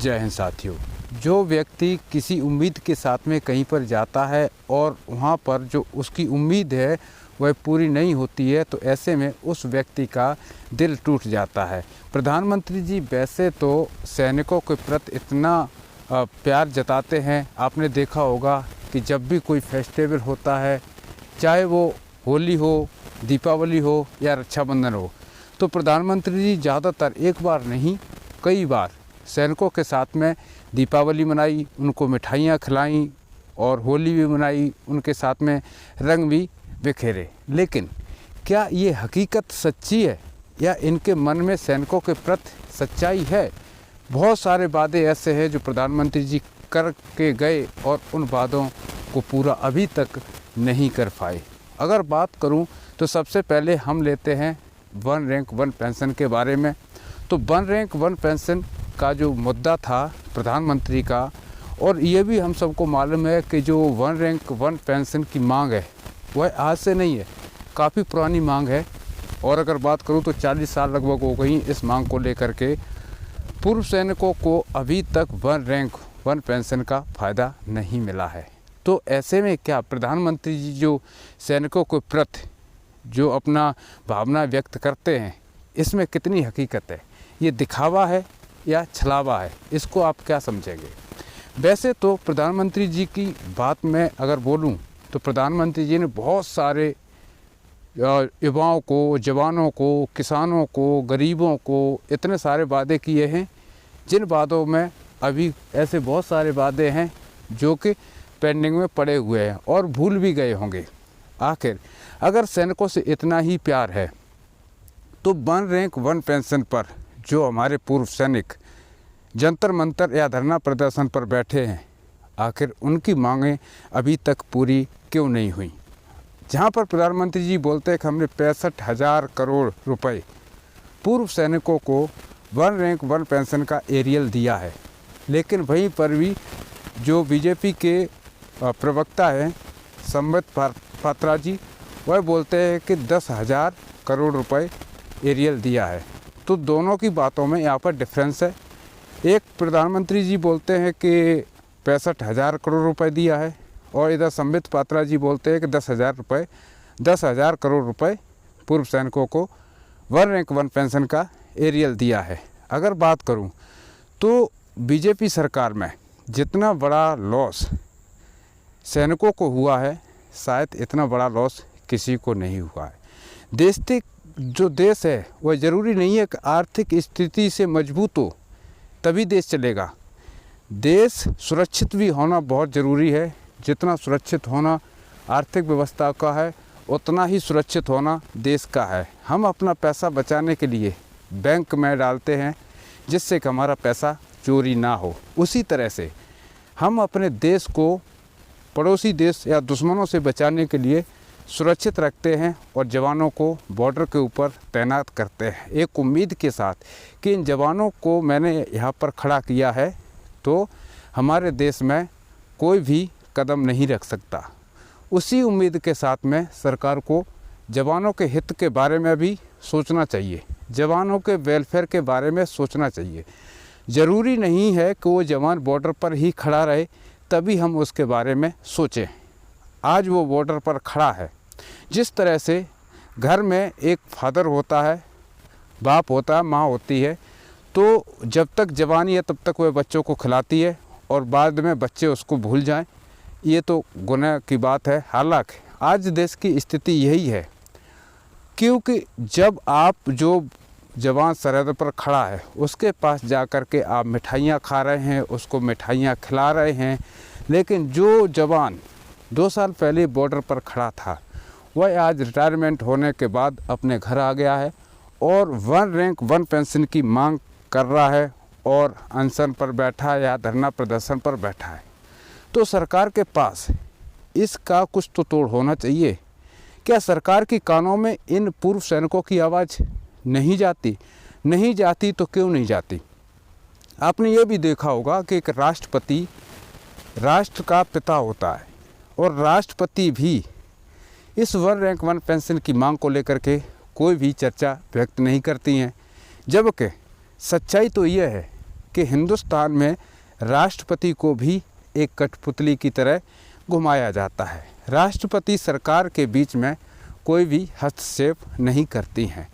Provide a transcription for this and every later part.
जय हिंद साथियों। जो व्यक्ति किसी उम्मीद के साथ में कहीं पर जाता है और वहाँ पर जो उसकी उम्मीद है वह पूरी नहीं होती है, तो ऐसे में उस व्यक्ति का दिल टूट जाता है। प्रधानमंत्री जी वैसे तो सैनिकों के प्रति इतना प्यार जताते हैं। आपने देखा होगा कि जब भी कोई फेस्टिवल होता है, चाहे वो होली हो, दीपावली हो या रक्षाबंधन हो, तो प्रधानमंत्री जी ज़्यादातर एक बार नहीं कई बार सैनिकों के साथ में दीपावली मनाई, उनको मिठाइयाँ खिलाई और होली भी मनाई, उनके साथ में रंग भी बिखेरे। लेकिन क्या ये हकीकत सच्ची है या इनके मन में सैनिकों के प्रति सच्चाई है? बहुत सारे वादे ऐसे हैं जो प्रधानमंत्री जी कर के गए और उन वादों को पूरा अभी तक नहीं कर पाए। अगर बात करूं तो सबसे पहले हम लेते हैं वन रैंक वन पेंशन के बारे में। तो वन रैंक वन पेंशन का जो मुद्दा था प्रधानमंत्री का, और ये भी हम सबको मालूम है कि जो वन रैंक वन पेंशन की मांग है वह आज से नहीं है, काफ़ी पुरानी मांग है। और अगर बात करूं तो 40 साल लगभग हो गई इस मांग को लेकर के। पूर्व सैनिकों को अभी तक वन रैंक वन पेंशन का फ़ायदा नहीं मिला है। तो ऐसे में क्या प्रधानमंत्री जी जो सैनिकों के प्रति जो अपना भावना व्यक्त करते हैं, इसमें कितनी हकीकत है? ये दिखावा है या छलावा है? इसको आप क्या समझेंगे? वैसे तो प्रधानमंत्री जी की बात में अगर बोलूं तो प्रधानमंत्री जी ने बहुत सारे युवाओं को, जवानों को, किसानों को, गरीबों को इतने सारे वादे किए हैं, जिन वादों में अभी ऐसे बहुत सारे वादे हैं जो कि पेंडिंग में पड़े हुए हैं और भूल भी गए होंगे। आखिर अगर सैनिकों से इतना ही प्यार है तो वन रैंक वन पेंशन पर जो हमारे पूर्व सैनिक जंतर मंतर या धरना प्रदर्शन पर बैठे हैं, आखिर उनकी मांगें अभी तक पूरी क्यों नहीं हुई? जहां पर प्रधानमंत्री जी बोलते हैं कि हमने 65,000 करोड़ रुपए पूर्व सैनिकों को वन रैंक वन पेंशन का एरियल दिया है, लेकिन वहीं पर भी जो बीजेपी के प्रवक्ता हैं संबित पात्रा जी, वह बोलते हैं कि 10,000 करोड़ रुपए एरियल दिया है। तो दोनों की बातों में यहाँ पर डिफरेंस है। एक प्रधानमंत्री जी बोलते हैं कि 65,000 करोड़ रुपए दिया है और इधर संबित पात्रा जी बोलते हैं कि 10,000 करोड़ रुपए पूर्व सैनिकों को वन रैंक वन पेंशन का एरियल दिया है। अगर बात करूं तो बीजेपी सरकार में जितना बड़ा लॉस सैनिकों को हुआ है, शायद इतना बड़ा लॉस किसी को नहीं हुआ है। जो देश है वह ज़रूरी नहीं है कि आर्थिक स्थिति से मजबूत हो तभी देश चलेगा। देश सुरक्षित भी होना बहुत ज़रूरी है। जितना सुरक्षित होना आर्थिक व्यवस्था का है, उतना ही सुरक्षित होना देश का है। हम अपना पैसा बचाने के लिए बैंक में डालते हैं जिससे कि हमारा पैसा चोरी ना हो। उसी तरह से हम अपने देश को पड़ोसी देश या दुश्मनों से बचाने के लिए सुरक्षित रखते हैं और जवानों को बॉर्डर के ऊपर तैनात करते हैं, एक उम्मीद के साथ कि इन जवानों को मैंने यहाँ पर खड़ा किया है तो हमारे देश में कोई भी कदम नहीं रख सकता। उसी उम्मीद के साथ में सरकार को जवानों के हित के बारे में भी सोचना चाहिए, जवानों के वेलफेयर के बारे में सोचना चाहिए। ज़रूरी नहीं है कि वो जवान बॉर्डर पर ही खड़ा रहे तभी हम उसके बारे में सोचें। आज वो बॉर्डर पर खड़ा है। जिस तरह से घर में एक फादर होता है, बाप होता है, माँ होती है, तो जब तक जवानी है तब तक वह बच्चों को खिलाती है और बाद में बच्चे उसको भूल जाएं, ये तो गुनाह की बात है। हालांकि आज देश की स्थिति यही है, क्योंकि जब आप जो जवान सरहद पर खड़ा है उसके पास जा कर के आप मिठाइयाँ खा रहे हैं, उसको मिठाइयाँ खिला रहे हैं, लेकिन जो जवान 2 साल पहले बॉर्डर पर खड़ा था वह आज रिटायरमेंट होने के बाद अपने घर आ गया है और वन रैंक वन पेंशन की मांग कर रहा है और अनशन पर बैठा है या धरना प्रदर्शन पर बैठा है। तो सरकार के पास इसका कुछ तो तोड़ होना चाहिए। क्या सरकार के कानों में इन पूर्व सैनिकों की आवाज़ नहीं जाती? नहीं जाती तो क्यों नहीं जाती? आपने ये भी देखा होगा कि एक राष्ट्रपति राष्ट्र का पिता होता है और राष्ट्रपति भी इस वन रैंक वन पेंशन की मांग को लेकर के कोई भी चर्चा व्यक्त नहीं करती हैं। जबकि सच्चाई तो यह है कि हिंदुस्तान में राष्ट्रपति को भी एक कठपुतली की तरह घुमाया जाता है। राष्ट्रपति सरकार के बीच में कोई भी हस्तक्षेप नहीं करती हैं।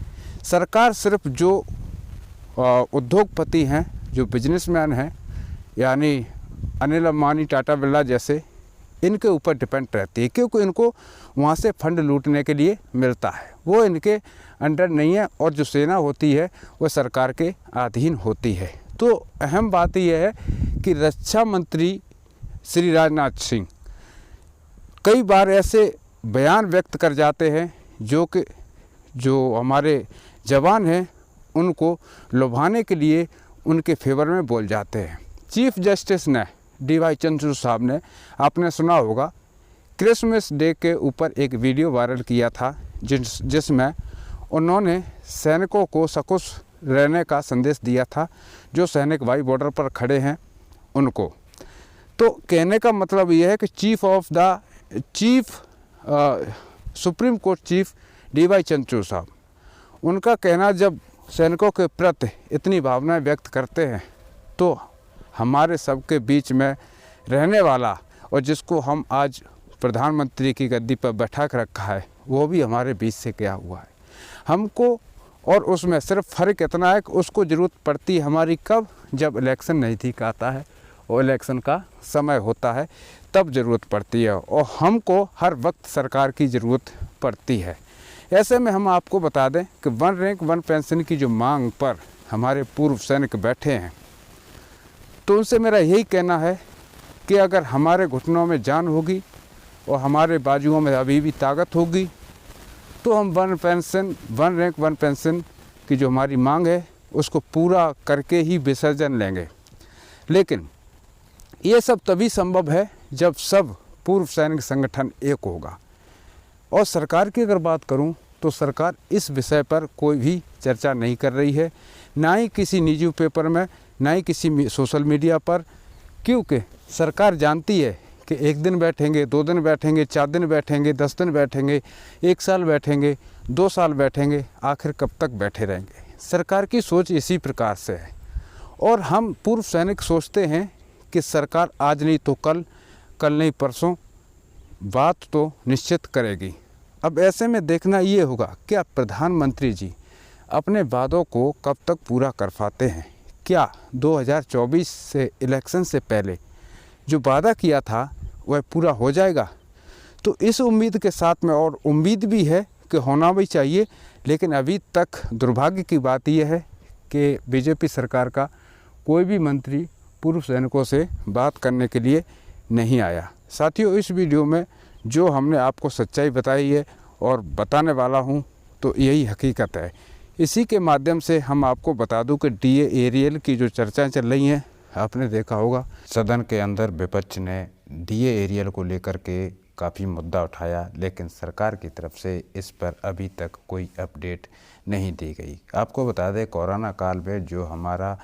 सरकार सिर्फ जो उद्योगपति हैं, जो बिजनेसमैन हैं, यानी अनिल अंबानी, टाटा बिरला जैसे, इनके ऊपर डिपेंड रहती है, क्योंकि इनको वहाँ से फंड लूटने के लिए मिलता है। वो इनके अंडर नहीं है और जो सेना होती है वो सरकार के अधीन होती है। तो अहम बात यह है कि रक्षा मंत्री श्री राजनाथ सिंह कई बार ऐसे बयान व्यक्त कर जाते हैं जो हमारे जवान हैं उनको लुभाने के लिए उनके फेवर में बोल जाते हैं। चीफ जस्टिस ने DY चंद्रचूड़ साहब ने, आपने सुना होगा, क्रिसमस डे के ऊपर एक वीडियो वायरल किया था जिसमें उन्होंने सैनिकों को सकुश रहने का संदेश दिया था, जो सैनिक भाई बॉर्डर पर खड़े हैं उनको। तो कहने का मतलब यह है कि supreme court chief DY Chandrachud साहब, उनका कहना जब सैनिकों के प्रति इतनी भावनाएं व्यक्त करते हैं तो हमारे सबके बीच में रहने वाला और जिसको हम आज प्रधानमंत्री की गद्दी पर बैठा कर रखा है, वो भी हमारे बीच से गया हुआ है। हमको और उसमें सिर्फ फ़र्क इतना है कि उसको ज़रूरत पड़ती है हमारी कब, जब इलेक्शन नज़दीक आता है और इलेक्शन का समय होता है, तब ज़रूरत पड़ती है, और हमको हर वक्त सरकार की ज़रूरत पड़ती है। ऐसे में हम आपको बता दें कि 1 रैंक 1 पेंशन की जो मांग पर हमारे पूर्व सैनिक बैठे हैं, तो उनसे मेरा यही कहना है कि अगर हमारे घुटनों में जान होगी और हमारे बाजुओं में अभी भी ताकत होगी तो हम 1 रैंक 1 पेंशन की जो हमारी मांग है उसको पूरा करके ही विसर्जन लेंगे। लेकिन ये सब तभी संभव है जब सब पूर्व सैनिक संगठन एक होगा। और सरकार की अगर बात करूं तो सरकार इस विषय पर कोई भी चर्चा नहीं कर रही है, ना ही किसी निजी पेपर में, ना ही किसी सोशल मीडिया पर, क्योंकि सरकार जानती है कि 1 दिन बैठेंगे, 2 दिन बैठेंगे, 4 दिन बैठेंगे, 10 दिन बैठेंगे, 1 साल बैठेंगे, 2 साल बैठेंगे, आखिर कब तक बैठे रहेंगे। सरकार की सोच इसी प्रकार से है। और हम पूर्व सैनिक सोचते हैं कि सरकार आज नहीं तो कल, कल नहीं परसों बात तो निश्चित करेगी। अब ऐसे में देखना ये होगा क्या प्रधानमंत्री जी अपने वादों को कब तक पूरा कर पाते हैं। क्या 2024 से इलेक्शन से पहले जो वादा किया था वह पूरा हो जाएगा। तो इस उम्मीद के साथ में, और उम्मीद भी है कि होना भी चाहिए, लेकिन अभी तक दुर्भाग्य की बात यह है कि बीजेपी सरकार का कोई भी मंत्री पूर्व सैनिकों से बात करने के लिए नहीं आया। साथियों, इस वीडियो में जो हमने आपको सच्चाई बताई है और बताने वाला हूं, तो यही हकीकत है। इसी के माध्यम से हम आपको बता दूं कि DA एरियल की जो चर्चाएं चल रही हैं, आपने देखा होगा सदन के अंदर विपक्ष ने DA एरियल को लेकर के काफ़ी मुद्दा उठाया, लेकिन सरकार की तरफ से इस पर अभी तक कोई अपडेट नहीं दी गई। आपको बता दें, कोरोना काल में जो हमारा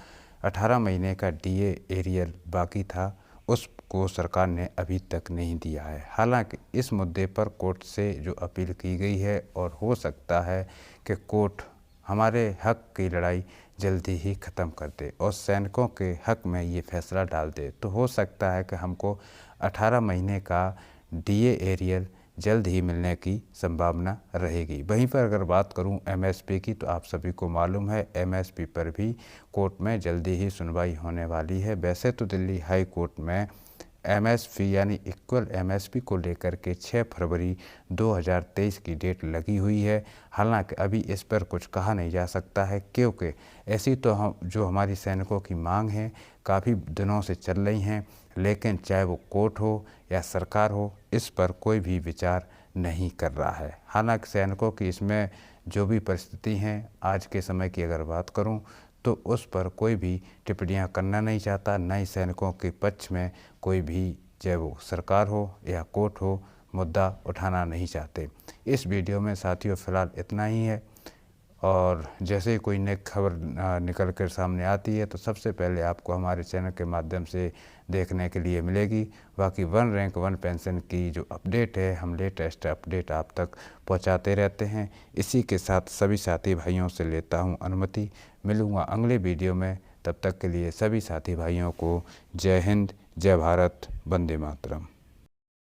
18 महीने का DA एरियल बाकी था उसको सरकार ने अभी तक नहीं दिया है। हालांकि इस मुद्दे पर कोर्ट से जो अपील की गई है, और हो सकता है कि कोर्ट हमारे हक की लड़ाई जल्दी ही ख़त्म कर दे और सैनिकों के हक में ये फैसला डाल दे, तो हो सकता है कि हमको 18 महीने का DA एरियल जल्द ही मिलने की संभावना रहेगी। वहीं पर अगर बात करूं MSP की, तो आप सभी को मालूम है MSP पर भी कोर्ट में जल्दी ही सुनवाई होने वाली है। वैसे तो दिल्ली हाई कोर्ट में MSP यानी इक्वल MSP को लेकर के 6 फरवरी 2023 की डेट लगी हुई है। हालांकि अभी इस पर कुछ कहा नहीं जा सकता है, क्योंकि ऐसी तो जो हमारी सैनिकों की मांग है काफ़ी दिनों से चल रही हैं, लेकिन चाहे वो कोर्ट हो या सरकार हो, इस पर कोई भी विचार नहीं कर रहा है। हालांकि सैनिकों की इसमें जो भी परिस्थिति हैं आज के समय की अगर बात करूं, तो उस पर कोई भी टिप्पणियां करना नहीं चाहता, न ही सैनिकों के पक्ष में कोई भी, चाहे वो सरकार हो या कोर्ट हो, मुद्दा उठाना नहीं चाहते। इस वीडियो में साथियों फ़िलहाल इतना ही है, और जैसे ही कोई नई खबर निकल कर सामने आती है तो सबसे पहले आपको हमारे चैनल के माध्यम से देखने के लिए मिलेगी। बाकी 1 रैंक 1 पेंशन की जो अपडेट है, हम लेटेस्ट अपडेट आप तक पहुंचाते रहते हैं। इसी के साथ सभी साथी भाइयों से लेता हूं अनुमति। मिलूँगा अगले वीडियो में, तब तक के लिए सभी साथी भाइयों को जय हिंद, जय भारत, वंदे मातरम।